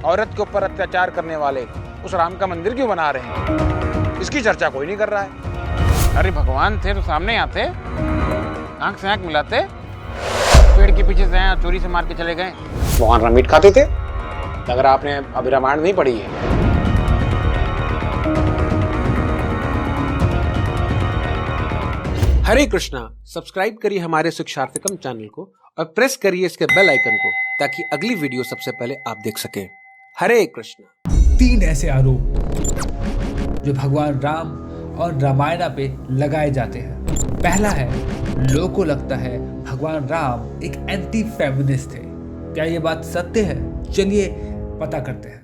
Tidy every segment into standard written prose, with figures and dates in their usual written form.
औरत के ऊपर अत्याचार करने वाले उस राम का मंदिर क्यों बना रहे हैं? इसकी चर्चा कोई नहीं कर रहा है। अरे भगवान थे तो सामने आते, आंख से आंख मिलाते, पेड़ के पीछे से आए चोरी से मार के चले गए। भगवान राम मीट खाते थे? अगर आपने अभी रामायण नहीं पढ़ी है। हरे कृष्णा। सब्सक्राइब करिए हमारे शिक्षार्थकम चैनल को और प्रेस करिए इसके बेल आइकन को ताकि अगली वीडियो सबसे पहले आप देख सकें। हरे कृष्णा। 3 ऐसे आरोप जो भगवान राम और रामायण पे लगाए जाते हैं। पहला है, लोगों को लगता है भगवान राम एक एंटी फेमिनिस्ट थे। क्या ये बात सत्य है? चलिए पता करते हैं।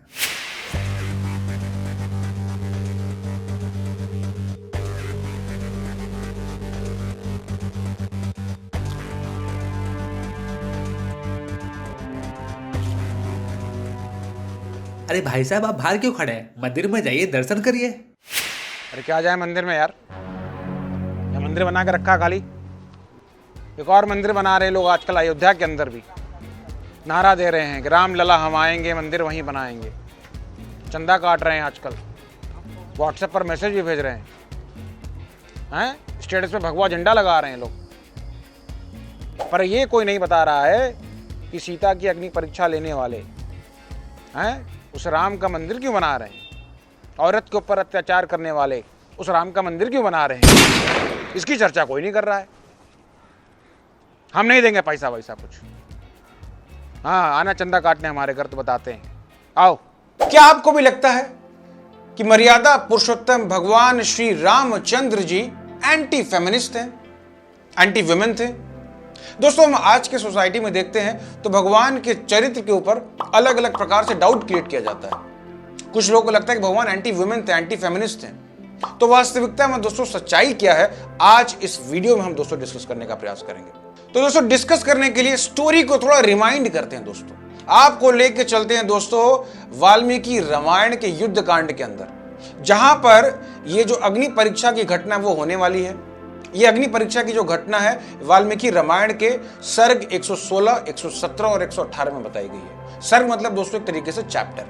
अरे भाई साहब, आप बाहर क्यों खड़े हैं? मंदिर में जाइए, दर्शन करिए। अरे क्या जाए मंदिर में यार, या मंदिर बना के रखा खाली। एक और मंदिर बना रहे लोग आजकल अयोध्या के अंदर भी, नारा दे रहे हैं कि राम लला हम आएंगे, मंदिर वहीं बनाएंगे। चंदा काट रहे हैं आजकल, व्हाट्सएप पर मैसेज भी भेज रहे हैं, स्टेटस पे भगवा झंडा लगा रहे हैं लोग। पर ये कोई नहीं बता रहा है कि सीता की अग्नि परीक्षा लेने वाले उस राम का मंदिर क्यों बना रहे हैं? औरत के ऊपर अत्याचार करने वाले उस राम का मंदिर क्यों बना रहे हैं? इसकी चर्चा कोई नहीं कर रहा है। हम नहीं देंगे पैसा वैसा कुछ। हाँ, आना चंदा काटने हमारे घर तो बताते हैं, आओ। क्या आपको भी लगता है कि मर्यादा पुरुषोत्तम भगवान श्री रामचंद्र जी एंटी फेमिनिस्ट हैं, एंटी वुमेन थे? दोस्तों, हम आज के सोसाइटी में देखते हैं तो भगवान के चरित्र के ऊपर अलग अलग प्रकार से डाउट क्रिएट किया जाता है। कुछ लोगों को लगता है कि भगवान एंटी वुमेन थे, एंटी फेमिनिस्ट हैं। तो वास्तविकता में दोस्तों सच्चाई क्या है, आज इस वीडियो में हम दोस्तों डिस्कस करने का प्रयास करेंगे। तो दोस्तों, डिस्कस करने के लिए स्टोरी को थोड़ा रिमाइंड करते हैं दोस्तों। आपको लेके चलते हैं दोस्तों वाल्मीकि रामायण के युद्ध कांड के अंदर, जहां पर यह जो अग्नि परीक्षा की घटना वो होने वाली है। ये अग्नि परीक्षा की जो घटना है वाल्मीकि रामायण के सर्ग 116, 117 और 118 में बताई गई है। सर्ग मतलब दोस्तों एक तरीके से चैप्टर।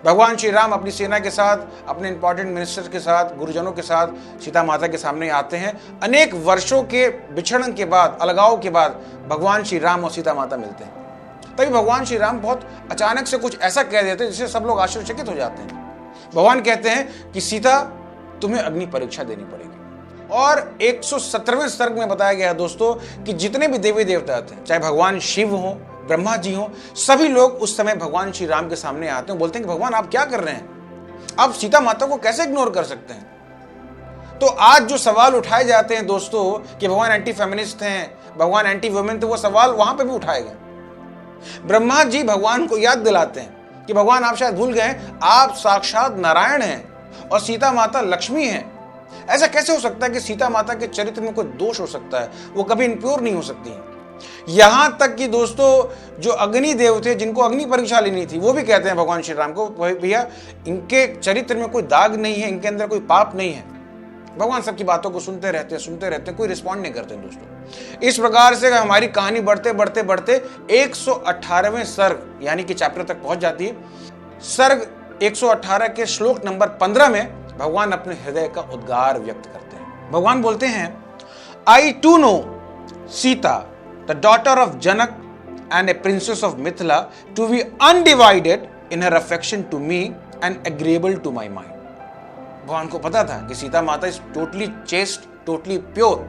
भगवान श्री राम अपनी सेना के साथ, अपने इंपॉर्टेंट मिनिस्टर के साथ, गुरुजनों के साथ सीता माता के सामने आते हैं। अनेक वर्षों के बिछड़न के बाद, अलगाव के बाद भगवान श्री राम और सीता माता मिलते हैं। तभी भगवान श्री राम बहुत अचानक से कुछ ऐसा कह देते हैं जिससे सब लोग आश्चर्यचकित हो जाते हैं। भगवान कहते हैं कि सीता, तुम्हें अग्नि परीक्षा देनी पड़ेगी। और 117वें सर्ग में बताया गया है दोस्तों कि जितने भी देवी देवता थे, चाहे भगवान शिव हो, ब्रह्मा जी हो, सभी लोग उस समय भगवान श्री राम के सामने आते हैं, बोलते हैं कि भगवान आप क्या कर रहे हैं? आप सीता माता को कैसे इग्नोर कर सकते हैं? तो आज जो सवाल उठाए जाते हैं दोस्तों कि भगवान एंटी फेमिनिस्ट हैं, भगवान एंटी वुमेन थे, वो सवाल वहां पे भी उठाए गए। ब्रह्मा जी भगवान को याद दिलाते हैं कि भगवान आप शायद भूल गए, आप साक्षात नारायण हैं और सीता माता लक्ष्मी हैं। ऐसा कैसे हो सकता है कि सीता माता के चरित्र में कोई दोष हो सकता है? वो कभी इम्प्योर नहीं हो सकती हैं। यहां तक कि दोस्तों जो अग्नि देव थे, जिनको अग्नि परीक्षा लेनी थी, वो भी कहते हैं भगवान श्री राम को, भैया इनके चरित्र में कोई दाग नहीं है, इनके अंदर कोई पाप नहीं है। भगवान सबकी बातों को सुनते रहते, कोई रिस्पॉन्ड नहीं करते दोस्तों। इस प्रकार से हमारी कहानी बढ़ते बढ़ते बढ़ते 118वें सर्ग यानी कि चैप्टर तक पहुंच जाती है। सर्ग 118 के श्लोक नंबर 15 में भगवान अपने हृदय का उद्गार व्यक्त करते हैं। भगवान बोलते हैं, I too know Sita the daughter of Janak and a princess of Mithila to be undivided in her affection to me and agreeable to my mind. भगवान को पता था कि सीता माता is totally chaste, totally pure.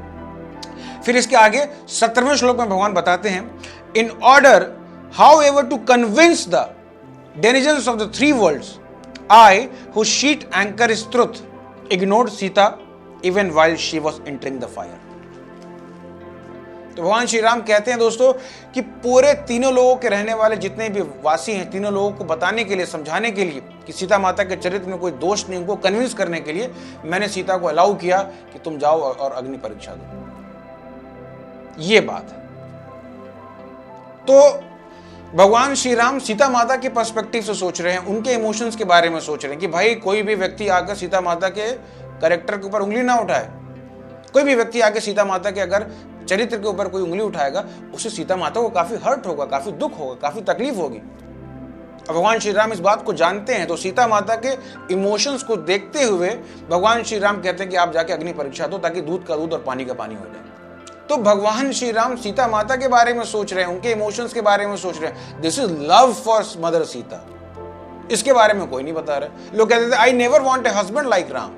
फिर इसके आगे 17वें श्लोक में भगवान बताते हैं, in order however to convince the denizens of the 3 worlds, I, whose sheet anchor is truth, ignored Sita even while she was entering the fire. तो भगवान श्री राम कहते हैं दोस्तों कि पूरे तीनों लोगों के रहने वाले जितने भी वासी हैं, तीनों लोगों को बताने के लिए, समझाने के लिए कि सीता माता के चरित्र में कोई दोष नहीं, उनको कन्विंस करने के लिए मैंने सीता को अलाउ किया कि तुम जाओ और अग्नि परीक्षा दो। ये बात है। तो भगवान श्री राम सीता माता के पर्सपेक्टिव से सोच रहे हैं, उनके इमोशंस के बारे में सोच रहे हैं कि भाई कोई भी व्यक्ति आकर सीता माता के कैरेक्टर के ऊपर उंगली ना उठाए। कोई भी व्यक्ति आकर सीता माता के अगर चरित्र के ऊपर कोई उंगली उठाएगा, उससे सीता माता को काफी हर्ट होगा, काफी दुख होगा, काफी तकलीफ होगी। और भगवान श्री राम इस बात को जानते हैं, तो सीता माता के इमोशंस को देखते हुए भगवान श्री राम कहते हैं कि आप जाके अग्नि परीक्षा दो ताकि दूध का दूध और पानी का पानी हो जाए। तो भगवान श्री राम सीता माता के बारे में सोच रहे हैं, उनके इमोशंस के बारे में सोच रहे हैं। This is love for mother Sita. इसके बारे में कोई नहीं बता रहा। लोग कहते थे I never want a husband like Ram.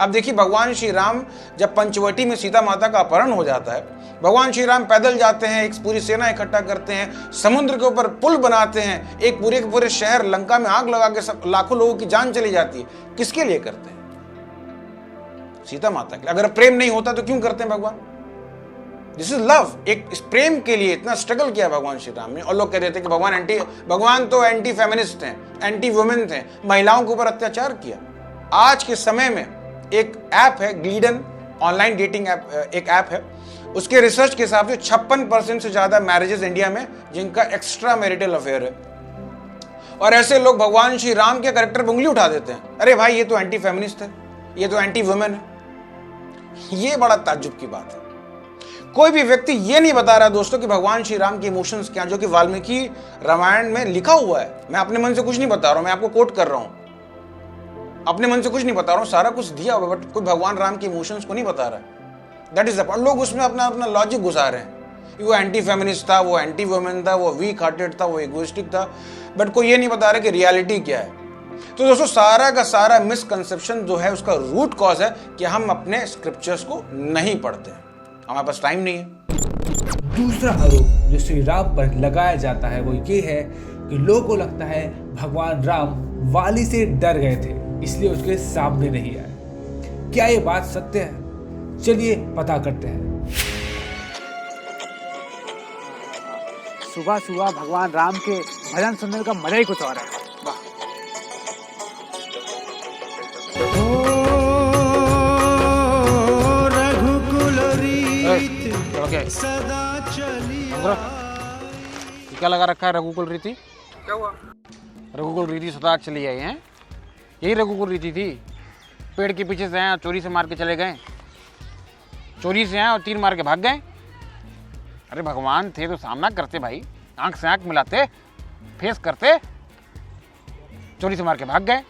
अब देखिए, भगवान श्री राम जब पंचवटी में सीता माता का अपहरण हो जाता है, भगवान श्री राम पैदल जाते हैं, एक पूरी सेना इकट्ठा करते हैं, समुद्र के ऊपर पुल बनाते हैं, एक पूरे के पूरे शहर लंका में आग लगा के सब लाखों लोगों की जान चली जाती है। किसके लिए करते हैं? सीता माता के लिए। अगर प्रेम नहीं होता तो क्यों करते हैं भगवान? This is love. एक इस प्रेम के लिए इतना स्ट्रगल किया भगवान श्री राम ने। और लोग कह देते कि भगवान तो एंटी फेमिनिस्ट हैं, एंटी वुमेन थे, महिलाओं के ऊपर अत्याचार किया। आज के समय में एक ऐप है ग्लीडन, ऑनलाइन डेटिंग ऐप, एक ऐप है, उसके रिसर्च के हिसाब से 56% से ज्यादा मैरिजेस इंडिया में जिनका एक्स्ट्रा मैरिटल अफेयर है। और ऐसे लोग भगवान श्री राम के कैरेक्टर पर उंगली उठा देते हैं, अरे भाई ये तो एंटी फेमिनिस्ट है, ये तो एंटी वुमेन है। ये बड़ा ताज्जुब की बात है। कोई भी व्यक्ति ये नहीं बता रहा दोस्तों कि भगवान श्री राम के इमोशंस क्या, जो कि वाल्मीकि रामायण में लिखा हुआ है। मैं अपने मन से कुछ नहीं बता रहा हूं, मैं आपको कोट कर रहा हूं, अपने मन से कुछ नहीं बता रहा हूं, सारा कुछ दिया हुआ, बट कोई भगवान राम के इमोशंस को नहीं बता रहा है। That is the point. लोग उसमें अपना अपना लॉजिक घुसा रहे हैं। वो एंटी फेमिनिस्ट था, वो एंटी वुमेन था, वो वीक हार्टेड था, वो इगोइस्टिक था, बट कोई ये नहीं बता रहा कि रियलिटी क्या है। तो दोस्तों, सारा का सारा मिसकंसेप्शन जो है उसका रूट कॉज है कि हम अपने स्क्रिप्चर्स को नहीं पढ़ते हैं, हमारे पास टाइम नहीं है। दूसरा आरोप जो श्री राम पर लगाया जाता है वो ये है कि लोगों को लगता है भगवान राम वाली से डर गए थे, इसलिए उसके सामने नहीं आए। क्या ये बात सत्य है? चलिए पता करते हैं। सुबह सुबह भगवान राम के भजन सुनने का मजा ही कुछ और है। क्या लगा रखा है रघुकुल रीति? क्या हुआ? रघुकुल रीति सदा चली आई है। यही रघुकुल रीति थी। पेड़ के पीछे से आए, चोरी से मार के चले गए, चोरी से आए और तीर मार के भाग गए। अरे भगवान थे तो सामना करते भाई, आंख से आंख मिलाते, फेस करते। चोरी से मार के भाग गए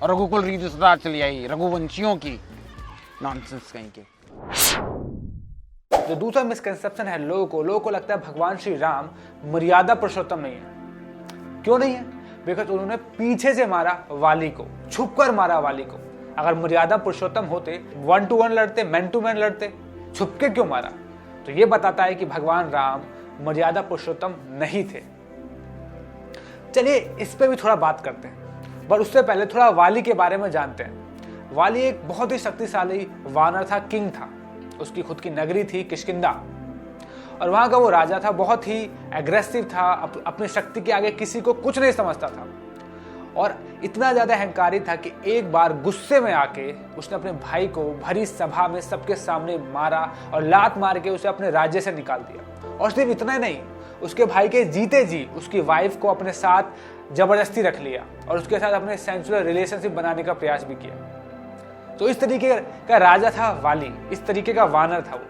और रघुकुल रीति सदा चली आई, रघुवंशियों की। नॉनसेंस कहीं के। जो दूसरा मिसकंसेप्शन है, लोगों को लगता है भगवान श्री राम मर्यादा पुरुषोत्तम नहीं है। क्यों नहीं है? बिकॉज उन्होंने पीछे से मारा वाली को, छुपकर मारा वाली को। अगर मर्यादा पुरुषोत्तम होते, 1 to 1 लड़ते, मैन टू मैन लड़ते, छुपके क्यों मारा? तो ये बताता है कि भगवान राम मर्यादा पुरुषोत्तम नहीं थे। चलिए इस पे भी थोड़ा बात करते हैं, पर उससे पहले थोड़ा वाली के बारे में जानते हैं। वाली एक बहुत ही शक्तिशाली वानर था, किंग था। उसकी खुद की नगरी थी किष्किंधा, और वहां का वो राजा था, बहुत ही एग्रेसिव था, अपनी शक्ति के आगे किसी को कुछ नहीं समझता था, और इतना ज्यादा अहंकारी था कि एक बार गुस्से में आके उसने अपने भाई को भरी सभा में सबके सामने मारा और लात मार के उसे अपने राज्य से निकाल दिया। और सिर्फ इतना नहीं, उसके भाई के जीते जी उसकी वाइफ को अपने साथ जबरदस्ती रख लिया और उसके साथ अपने सेंसुअल रिलेशनशिप बनाने का प्रयास भी किया। तो इस तरीके का राजा था वाली, इस तरीके का वानर था वो।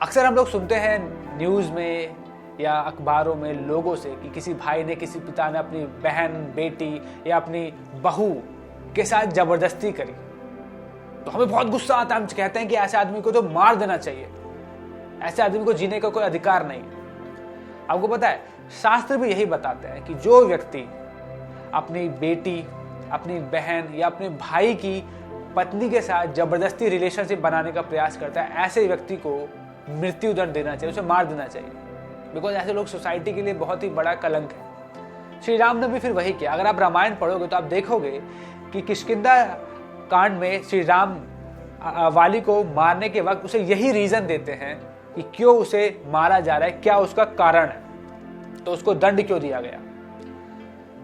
अक्सर हम लोग सुनते हैं न्यूज़ में या अखबारों में लोगों से कि किसी भाई ने, किसी पिता ने अपनी बहन, बेटी या अपनी बहू के साथ जबरदस्ती करी, तो हमें बहुत गुस्सा आता है। हम कहते हैं कि ऐसे आदमी को तो मार देना चाहिए, ऐसे आदमी को जीने का कोई अधिकार नहीं। आपको पता है, शास्त्र भी यही बताते हैं कि जो व्यक्ति अपनी बेटी, अपनी बहन या अपने भाई की पत्नी के साथ जबरदस्ती रिलेशनशिप बनाने का प्रयास करता है, ऐसे व्यक्ति को मृत्यु दंड देना चाहिए, उसे मार देना चाहिए। बिकॉज ऐसे लोग सोसाइटी के लिए बहुत ही बड़ा कलंक है। श्री राम ने भी फिर वही किया। अगर आप रामायण पढ़ोगे तो आप देखोगे कि किष्किंधा कांड में श्री राम वाली को मारने के वक्त उसे यही रीजन देते हैं कि क्यों उसे मारा जा रहा है, क्या उसका कारण है, तो उसको दंड क्यों दिया गया।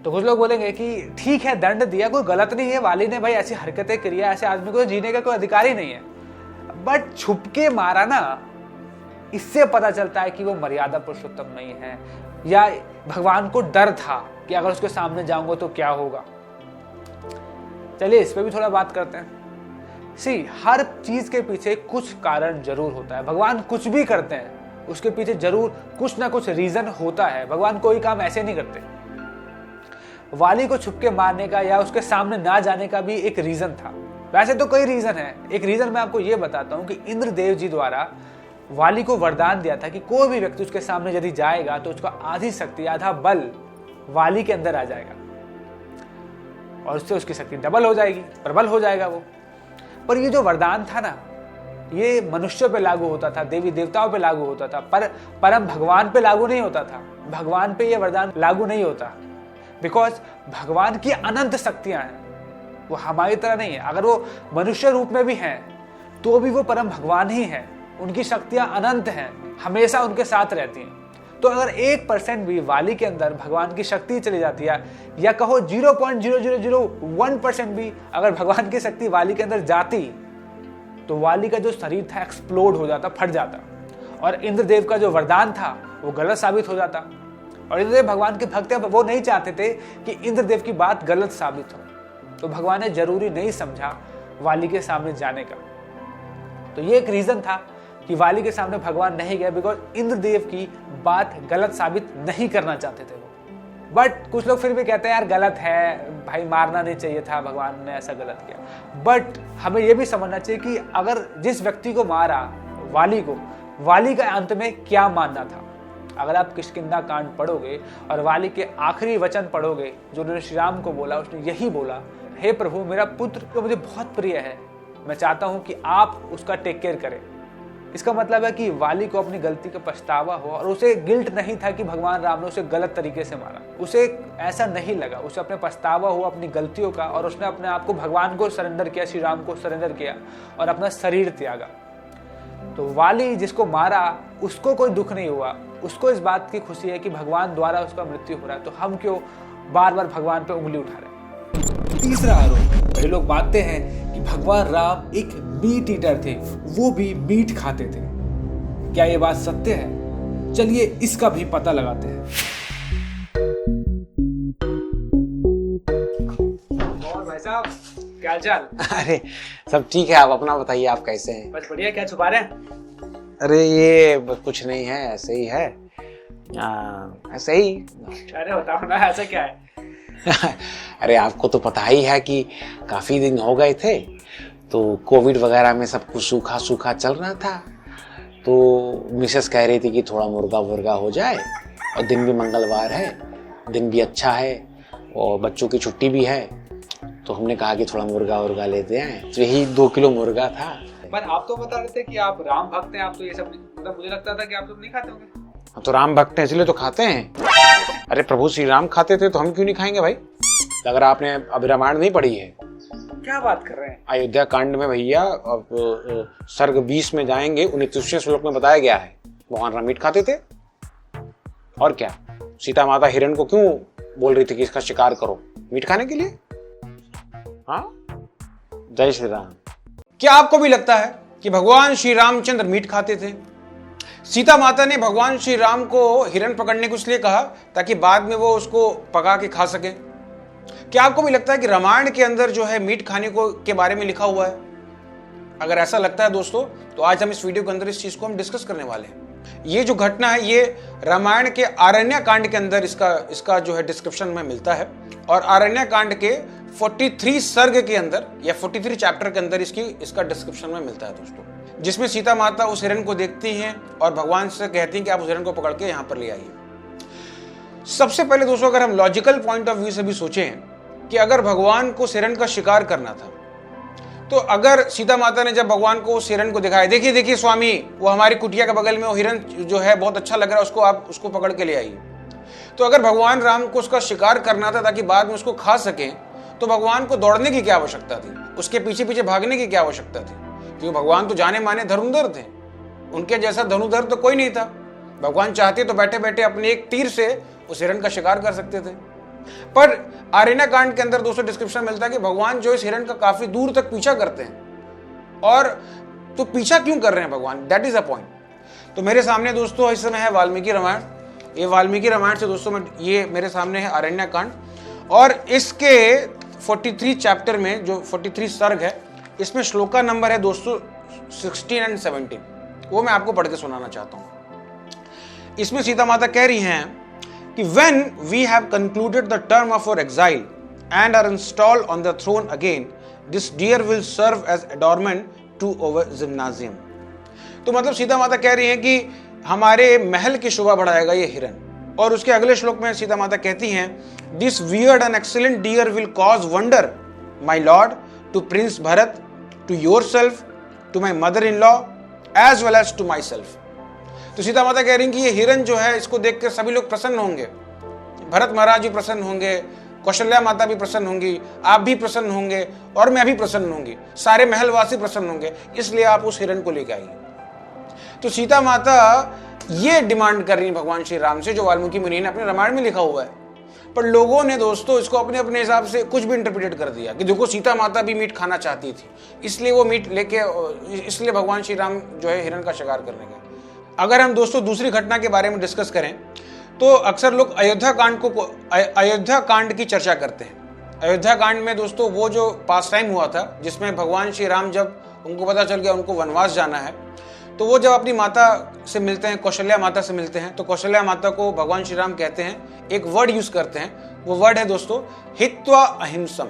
तो कुछ लोग बोलेंगे कि ठीक है, दंड दिया, कोई गलत नहीं है, वाली ने भाई ऐसी हरकतें करी है, ऐसे आदमी को जीने का कोई अधिकार ही नहीं है, बट छुप के मारा ना, इससे पता चलता है कि वो मर्यादा पुरुषोत्तम नहीं है, या भगवान को डर था कि अगर उसके सामने जाऊंगा तो क्या होगा। चलिए इस पे भी थोड़ा बात करते हैं। हर चीज के पीछे कुछ कारण जरूर होता है। भगवान कुछ भी करते हैं उसके पीछे जरूर कुछ ना कुछ रीजन होता है। भगवान कोई काम ऐसे नहीं करते। वाली को छुप के मारने का या उसके सामने ना जाने का भी एक रीजन था। वैसे तो कई रीजन है, एक रीजन मैं आपको ये बताता हूँ कि इंद्रदेव जी द्वारा वाली को वरदान दिया था कि कोई भी व्यक्ति उसके सामने यदि जाएगा तो उसका आधी शक्ति, आधा बल वाली के अंदर आ जाएगा और उससे उसकी शक्ति डबल हो जाएगी, प्रबल हो जाएगा वो। पर ये जो वरदान था ना, ये मनुष्यों पे लागू होता था, देवी देवताओं पे लागू होता था, पर परम भगवान पे लागू नहीं होता था। भगवान पे ये वरदान लागू नहीं होता, बिकॉज भगवान की अनंत शक्तियां हैं, वो हमारी तरह नहीं है। अगर वो मनुष्य रूप में भी हैं तो भी वो परम भगवान ही हैं, उनकी शक्तियां अनंत हैं, हमेशा उनके साथ रहती हैं। तो अगर 1% भी वाली के अंदर भगवान की शक्ति चली जाती है, या कहो 0.0001% भी अगर भगवान की शक्ति वाली के अंदर जाती, तो वाली का जो शरीर था एक्सप्लोड हो जाता, फट जाता, और इंद्रदेव का जो वरदान था वो गलत साबित हो जाता। और इंद्रदेव भगवान के भक्त हैं, वो नहीं चाहते थे कि इंद्रदेव की बात गलत साबित हो, तो भगवान ने जरूरी नहीं समझा वाली के सामने जाने का। तो ये एक रीजन था कि वाली के सामने भगवान नहीं गए, बिकॉज इंद्रदेव की बात गलत साबित नहीं करना चाहते थे वो। बट कुछ लोग फिर भी कहते हैं यार गलत है भाई, मारना नहीं चाहिए था, भगवान ने ऐसा गलत किया। बट हमें यह भी समझना चाहिए कि अगर जिस व्यक्ति को मारा वाली को, वाली का अंत में क्या मानना था। अगर आप किष्किंधा कांड पढ़ोगे और वाली के आखिरी वचन पढ़ोगे जो उन्होंने श्री राम को बोला, उसने यही बोला, हे प्रभु मेरा पुत्र तो मुझे बहुत प्रिय है, मैं चाहता हूं कि आप उसका टेक केयर करें। इसका मतलब है कि वाली को अपनी गलती का पछतावा हो और उसे गिल्ट नहीं था कि भगवान राम ने उसे गलत तरीके से मारा, उसे ऐसा नहीं लगा, उसे अपने पछतावा हो अपनी गलतियों का, और उसने अपने आप को भगवान को सरेंडर किया, श्री राम को सरेंडर किया और अपना शरीर त्यागा। तो वाली जिसको मारा उसको कोई दुख नहीं हुआ, उसको इस बात की खुशी है कि भगवान द्वारा उसका मृत्यु हो रहा है, तो हम क्यों बार बार भगवान पे उंगली उठा रहे हैं। तीसरा आरोप, कई लोग मानते हैं कि भगवान राम एक मीट ईटर थे, वो भी मीट खाते थे। क्या ये बात सत्य है? चलिए इसका भी पता लगाते हैं। और भाई साहब क्या हाल चाल? अरे सब ठीक है, आप अपना बताइए, आप कैसे हैं? बस बढ़िया। क्या छुपा रहे हैं? अरे ये कुछ नहीं है, ऐसे ही है, ऐसे ही। अरे बताओ ना, ऐसा क्या है? अरे आपको तो पता ही है कि काफी दिन हो गए थे, तो कोविड वगैरह में सब कुछ सूखा सूखा चल रहा था, तो मिसेस कह रही थी कि थोड़ा मुर्गा वुर्गा हो जाए, और दिन भी मंगलवार है, दिन भी अच्छा है और बच्चों की छुट्टी भी है, तो हमने कहा कि थोड़ा मुर्गा वुर्गा लेते हैं, तो यही 2 किलो मुर्गा था। पर आप तो बता रहे थे कि आप राम भक्त हैं, आप तो ये सब मतलब मुझे लगता था कि आप सब नहीं खाते होंगे। तो राम भक्त हैं इसलिए तो खाते हैं। अरे प्रभु श्री राम खाते थे तो हम क्यों नहीं खाएंगे भाई? अगर आपने अभी रामायण नहीं पढ़ी है, क्या बात कर रहे हैं? अयोध्या कांड में भैया सर्ग 20 में जाएंगे, 29वें श्लोक में बताया गया है भगवान राम मीट खाते थे। और क्या, सीता माता हिरण को क्यों बोल रही थी कि इसका शिकार करो, मीट खाने के लिए? हाँ, जय श्री राम। क्या आपको भी लगता है कि भगवान श्री रामचंद्र मीट खाते थे? सीता माता ने भगवान श्री राम को हिरण पकड़ने को इसलिए कहा ताकि बाद में वो उसको पका के खा सके। क्या आपको भी लगता है कि रामायण के अंदर जो है मीट खाने को के बारे में लिखा हुआ है? अगर ऐसा लगता है दोस्तों, तो आज हम इस वीडियो के अंदर इस चीज को हम डिस्कस करने वाले हैं। ये जो घटना है ये रामायण के आरण्य कांड के अंदर इसका जो है डिस्क्रिप्शन में मिलता है, और आरण्य कांड के 43 सर्ग के अंदर या 43 चैप्टर के अंदर इसका डिस्क्रिप्शन में मिलता है दोस्तों, जिसमें सीता माता उस हिरण को देखती हैं और भगवान से कहती हैं कि आप उस हिरण को पकड़ के यहां पर ले आइए। सबसे पहले दोस्तों, अगर हम लॉजिकल पॉइंट ऑफ व्यू से भी सोचें कि अगर भगवान को हिरण का शिकार करना था, तो अगर सीता माता ने जब भगवान को उस हिरण को दिखाया, देखिए देखिए स्वामी, वो हमारी कुटिया के बगल में वो हिरण जो है बहुत अच्छा लग रहा है, उसको आप उसको पकड़ के ले आइए, तो अगर भगवान राम को उसका शिकार करना था ताकि बाद में उसको खा सकें, तो भगवान को दौड़ने की क्या आवश्यकता थी? उसके पीछे पीछे भागने की क्या आवश्यकता थी? क्योंकि भगवान तो जाने माने धनुर्धर थे, उनके जैसा धनुर्धर तो कोई नहीं था। भगवान चाहते तो बैठे बैठे अपने एक तीर से उस हिरण का शिकार कर सकते थे। पर आरण्य कांड के अंदर दोस्तों डिस्क्रिप्शन मिलता है कि भगवान जो इस हिरण का काफी दूर तक पीछा करते हैं। और तो पीछा क्यों कर रहे हैं भगवान, दैट इज अ पॉइंट। तो मेरे सामने दोस्तों इस समय है वाल्मीकि रामायण। ये वाल्मीकि रामायण से दोस्तों ये मेरे सामने है आरण्य कांड, और इसके 43 चैप्टर में जो 43 सर्ग है, इसमें श्लोका नंबर है दोस्तों 16 एंड 17, वो मैं आपको पढ़ के सुनाना चाहता हूं। इसमें सीता माता कह रही हैं कि when we have concluded the term of our exile and are installed on the throne again, this deer will serve as adornment to our gymnasium. तो मतलब सीता माता कह रही हैं कि हमारे महल की शोभा बढ़ाएगा ये हिरन। और उसके अगले श्लोक में सीता माता कहती हैं, this weird and excellent deer will cause wonder my lord to prince Bharat, to your self, to my mother in law as well as to my self. तो सीता माता कह रही हैं कि ये हिरन जो है इसको देखकर सभी लोग प्रसन्न होंगे, भरत महाराज भी प्रसन्न होंगे, कौशल्या माता भी प्रसन्न होंगी, आप भी प्रसन्न होंगे और मैं भी प्रसन्न होंगी, सारे महलवासी प्रसन्न होंगे, इसलिए आप उस हिरन को लेकर आइए। तो सीता माता ये डिमांड कर रही है भगवान श्री राम से, जो वाल्मीकि मुनि ने अपने रामायण में लिखा हुआ है। पर लोगों ने दोस्तों इसको अपने अपने हिसाब से कुछ भी इंटरप्रिटेट कर दिया कि देखो सीता माता भी मीट खाना चाहती थी, इसलिए वो मीट लेके, इसलिए भगवान श्री राम जो है हिरन का शिकार करने गए। अगर हम दोस्तों दूसरी घटना के बारे में डिस्कस करें तो अक्सर लोग अयोध्या कांड की चर्चा करते हैं। अयोध्या कांड में दोस्तों वो जो पास टाइम हुआ था जिसमें भगवान श्री राम, जब उनको पता चल गया उनको वनवास जाना है, तो वो जब अपनी माता से मिलते हैं, कौशल्या माता से मिलते हैं, तो कौशल्या माता को भगवान श्री राम कहते हैं, एक वर्ड यूज करते हैं, वो वर्ड है दोस्तों हित्वा अहिंसम।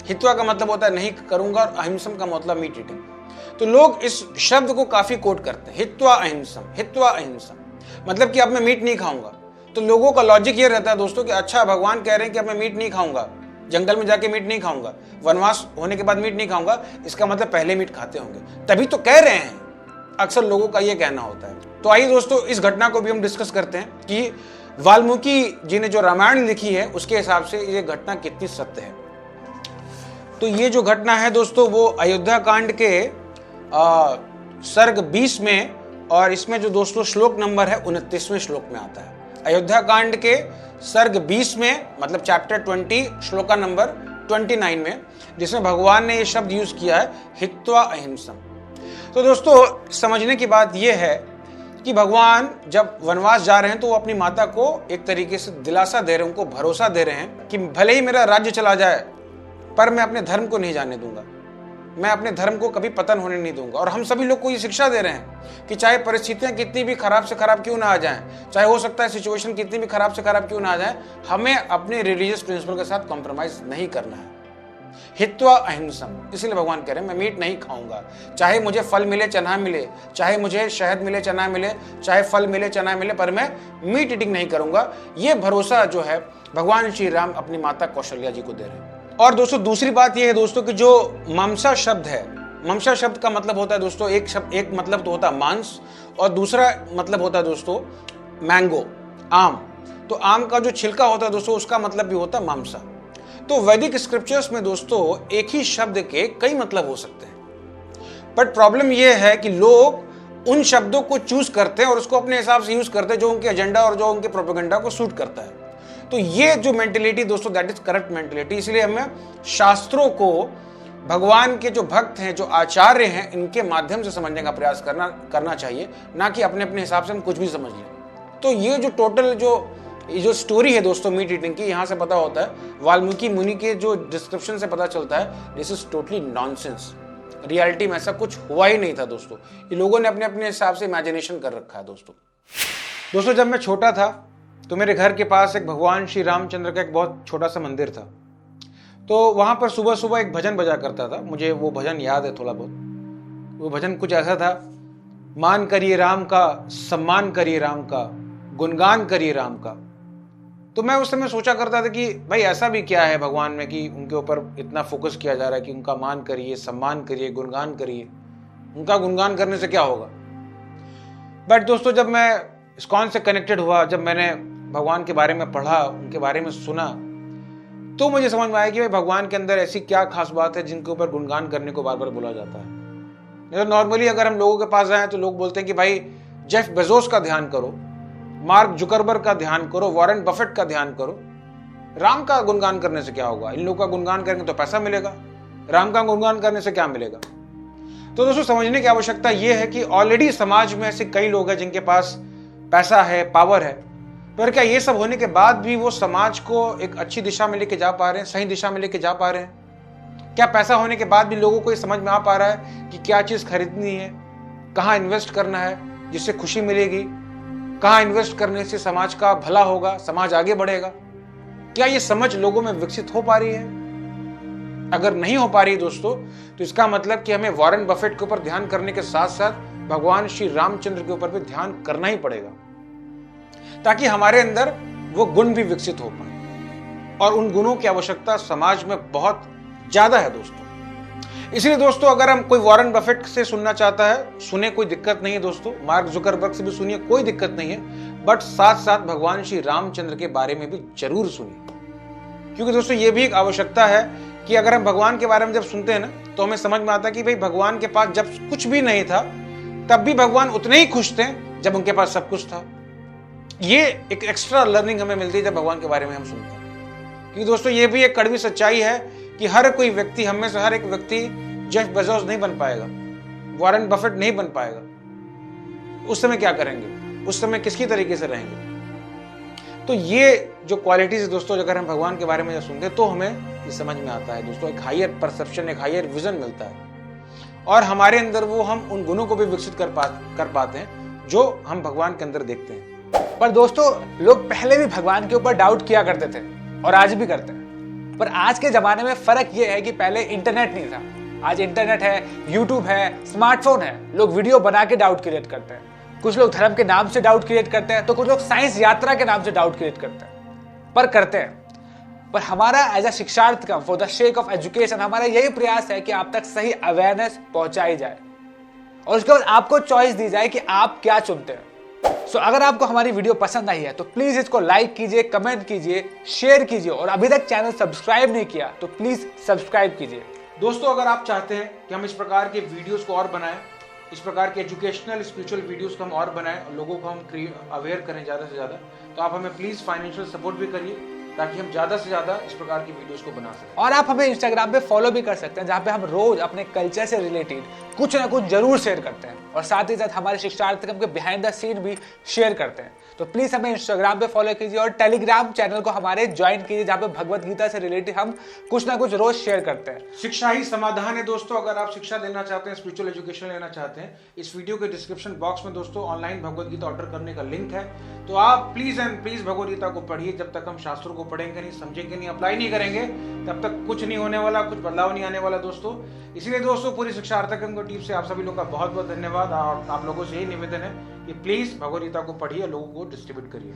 हित्वा का मतलब होता है नहीं करूंगा और अहिंसम का मतलब मीट ईटिंग। तो लोग इस शब्द को काफी कोट करते हैं, हित्वा अहिंसम, हित्वा अहिंसम, मतलब कि अब मैं मीट नहीं खाऊंगा। तो लोगों का लॉजिक ये रहता है दोस्तों कि अच्छा भगवान कह रहे हैं कि अब मैं मीट नहीं खाऊंगा, जंगल में जाके मीट नहीं खाऊंगा, वनवास होने के बाद मीट नहीं खाऊंगा, इसका मतलब पहले मीट खाते होंगे, तभी तो कह रहे हैं। अक्सर लोगों का ये कहना होता है। तो आइए दोस्तों इस घटना को भी हम डिस्कस करते हैं कि वाल्मीकि जी ने जो रामायण लिखी है उसके हिसाब से ये घटना कितनी सत्य है। तो ये जो घटना है दोस्तों वो अयोध्या कांड के सर्ग 20 में, और इसमें जो दोस्तों श्लोक नंबर है 29वें श्लोक में आता है। अयोध्या कांड के सर्ग 20 में, मतलब चैप्टर 20 श्लोका नंबर 29 में, जिसमें भगवान ने ये शब्द यूज किया है हित्वा अहिंसम। तो दोस्तों समझने की बात यह है कि भगवान जब वनवास जा रहे हैं तो वो अपनी माता को एक तरीके से दिलासा दे रहे हैं, उनको भरोसा दे रहे हैं कि भले ही मेरा राज्य चला जाए पर मैं अपने धर्म को नहीं जाने दूंगा, मैं अपने धर्म को कभी पतन होने नहीं दूंगा। और हम सभी लोग को ये शिक्षा दे रहे हैं कि चाहे परिस्थितियां कितनी भी खराब से खराब क्यों ना आ जाएं, चाहे हो सकता है सिचुएशन कितनी भी खराब से खराब क्यों ना आ जाए, हमें अपने रिलीजियस प्रिंसिपल के साथ कॉम्प्रोमाइज नहीं करना है। हित्वा अहिंसम, इसलिए भगवान कह रहे हैं मैं मीट नहीं खाऊंगा, चाहे मुझे फल मिले चना मिले, चाहे मुझे शहद मिले चना मिले, चाहे फल मिले चना मिले, पर मैं मीट ईटिंग नहीं करूंगा। ये भरोसा जो है भगवान श्री राम अपनी माता कौशल्या जी को दे रहे हैं। और दोस्तों दूसरी बात यह है दोस्तों कि जो ममसा शब्द है, ममसा शब्द का मतलब होता है दोस्तों, एक मतलब तो होता है मांस और दूसरा मतलब होता है दोस्तों मैंगो, आम। तो आम का जो छिलका होता है दोस्तों उसका मतलब भी होता है मांसा। तो वैदिक स्क्रिप्चर्स में दोस्तों एक ही शब्द के कई मतलब हो सकते हैं, बट प्रॉब्लम यह है कि लोग उन शब्दों को चूज करते हैं और उसको अपने हिसाब से यूज करते हैं जो उनके एजेंडा और जो उनके प्रोपेगेंडा को सूट करता है। तो ये जो मेंटेलिटी दोस्तों दैट इज करेक्ट मेंटेलिटी। इसलिए हमें शास्त्रों को भगवान के जो भक्त हैं, जो आचार्य हैं, इनके माध्यम से समझने का प्रयास करना चाहिए, ना कि अपने अपने हिसाब से हम कुछ भी समझ लें। तो ये जो टोटल जो स्टोरी है दोस्तों मीट ईटिंग की, यहाँ से पता होता है, वाल्मीकि मुनि के जो डिस्क्रिप्शन से पता चलता है, this is totally nonsense. Reality में ऐसा कुछ हुआ ही नहीं था दोस्तों, ये लोगों ने अपने अपने हिसाब से इमेजिनेशन कर रखा है दोस्तों। जब मैं छोटा था तो मेरे घर के पास एक भगवान श्री रामचंद्र का एक बहुत छोटा सा मंदिर था। तो वहां पर सुबह सुबह एक भजन बजा करता था, मुझे वो भजन याद है थोड़ा बहुत। वो भजन कुछ ऐसा था, मान करिए राम का, सम्मान करिए राम का, गुणगान करिए राम का। तो मैं उस समय सोचा करता था कि भाई ऐसा भी क्या है भगवान में कि उनके ऊपर इतना फोकस किया जा रहा है कि उनका मान करिए, सम्मान करिए, गुणगान करिए, उनका गुणगान करने से क्या होगा। बट दोस्तों जब मैं इस्कॉन से कनेक्टेड हुआ, जब मैंने भगवान के बारे में पढ़ा, उनके बारे में सुना, तो मुझे समझ में आया कि भाई भगवान के अंदर ऐसी क्या खास बात है जिनके ऊपर गुणगान करने को बार बार बोला जाता है। नहीं तो नॉर्मली अगर हम लोगों के पास जाएं तो लोग बोलते हैं कि भाई जेफ बेजोस का ध्यान करो, मार्क जुकरबर्ग का ध्यान करो, वॉरेन बफेट का ध्यान करो। राम का गुणगान करने से क्या होगा, इन लोगों का गुणगान करेंगे तो पैसा मिलेगा, राम का गुणगान करने से क्या मिलेगा। तो दोस्तों समझने की आवश्यकता यह है कि ऑलरेडी समाज में ऐसे कई लोग हैं जिनके पास पैसा है, पावर है, पर क्या ये सब होने के बाद भी वो समाज को एक अच्छी दिशा में लेके जा पा रहे हैं, सही दिशा में लेके जा पा रहे हैं? क्या पैसा होने के बाद भी लोगों को ये समझ में आ पा रहा है कि क्या चीज खरीदनी है, कहाँ इन्वेस्ट करना है जिससे खुशी मिलेगी, कहाँ इन्वेस्ट करने से समाज का भला होगा, समाज आगे बढ़ेगा? क्या ये समझ लोगों में विकसित हो पा रही है? अगर नहीं हो पा रही दोस्तों, तो इसका मतलब कि हमें वॉरेन बफेट के ऊपर ध्यान करने के साथ साथ भगवान श्री रामचंद्र के ऊपर भी ध्यान करना ही पड़ेगा, ताकि हमारे अंदर वो गुण भी विकसित हो पाए। और उन गुणों की आवश्यकता समाज में बहुत ज्यादा है दोस्तों। इसलिए दोस्तों, अगर हम कोई वॉरेन बफेट से सुनना चाहता है, सुने, कोई दिक्कत नहीं है दोस्तों। मार्क जुकरबर्ग से भी सुनिए, कोई दिक्कत नहीं है। बट साथ साथ भगवान श्री रामचंद्र के बारे में भी जरूर सुनिए, क्योंकि दोस्तों ये भी एक आवश्यकता है कि अगर हम भगवान के बारे में जब सुनते हैं ना, तो हमें समझ में आता है कि भाई भगवान के पास जब कुछ भी नहीं था तब भी भगवान उतने ही खुश थे जब उनके पास सब कुछ था। ये एक एक्स्ट्रा लर्निंग हमें मिलती है जब भगवान के बारे में हम सुनते हैं। क्योंकि दोस्तों ये भी एक कड़वी सच्चाई है कि हर कोई व्यक्ति, हम में से हर एक व्यक्ति जेफ बेजोस नहीं बन पाएगा, वॉरेन बफेट नहीं बन पाएगा। उस समय क्या करेंगे? उस समय किसकी तरीके से रहेंगे? तो ये जो क्वालिटीज है दोस्तों, अगर हम भगवान के बारे में जब सुनते हैं तो हमें ये समझ में आता है दोस्तों। एक हायर परसेप्शन, एक हायर विजन मिलता है, और हमारे अंदर वो हम उन गुणों को भी विकसित कर पाते हैं जो हम भगवान के अंदर देखते हैं। पर दोस्तों, लोग पहले भी भगवान के ऊपर डाउट किया करते थे और आज भी करते हैं। पर आज के जमाने में फर्क ये है कि पहले इंटरनेट नहीं था, आज इंटरनेट है, यूट्यूब है, स्मार्टफोन है। लोग वीडियो बना के डाउट क्रिएट करते हैं। कुछ लोग धर्म के नाम से डाउट क्रिएट करते हैं, तो कुछ लोग साइंस यात्रा के नाम से डाउट क्रिएट करते हैं, पर करते हैं। पर हमारा एज अ शिक्षार्थी for the shake of education, हमारा यही प्रयास है कि आप तक सही अवेयरनेस पहुंचाई जाए और उसके बाद आपको चॉइस दी जाए कि आप क्या चुनते हैं। सो अगर आपको हमारी वीडियो पसंद आई है तो प्लीज इसको लाइक कीजिए, कमेंट कीजिए, शेयर कीजिए, और अभी तक चैनल सब्सक्राइब नहीं किया तो प्लीज सब्सक्राइब कीजिए। दोस्तों, अगर आप चाहते हैं कि हम इस प्रकार के वीडियोस को और बनाएं, इस प्रकार के एजुकेशनल स्पिरिचुअल वीडियोस को हम और बनाएं और लोगों को हम अवेयर करें ज़्यादा से ज़्यादा, तो आप हमें प्लीज़ फाइनेंशियल सपोर्ट भी करिए, ताकि हम ज़्यादा से ज़्यादा इस प्रकार की वीडियोस को बना सकें। और आप हमें इंस्टाग्राम पे फॉलो भी कर सकते हैं, जहाँ पे हम रोज अपने कल्चर से रिलेटेड कुछ ना कुछ जरूर शेयर करते हैं, और साथ ही साथ हमारे शिक्षार्थी के बिहाइंड द सीन भी शेयर करते हैं। तो प्लीज हमें इंस्टाग्राम पे फॉलो कीजिए और टेलीग्राम चैनल को हमारे ज्वाइन कीजिए, जहाँ पे भगवत गीता से रिलेटेड हम कुछ ना कुछ रोज शेयर करते हैं। शिक्षा ही समाधान है दोस्तों। अगर आप शिक्षा लेना चाहते हैं, स्पिरिचुअल एजुकेशन लेना चाहते हैं, इस वीडियो के डिस्क्रिप्शन बॉक्स में दोस्तों ऑनलाइन भगवत गीता ऑर्डर करने का लिंक है। तो आप please and please Bhagavad Gita को पढ़िए। जब तक हम शास्त्रों को पढ़ेंगे नहीं, समझेंगे नहीं, अप्लाई नहीं करेंगे, तब तक कुछ नहीं होने वाला, कुछ बदलाव नहीं आने वाला दोस्तों। इसलिए दोस्तों, पूरी शिक्षार्थी टीम से आप सभी लोगों का बहुत बहुत धन्यवाद। और आप लोगों से यही निवेदन है कि प्लीज भगवत गीता को पढ़िए, लोगों को डिस्ट्रीब्यूट करिए।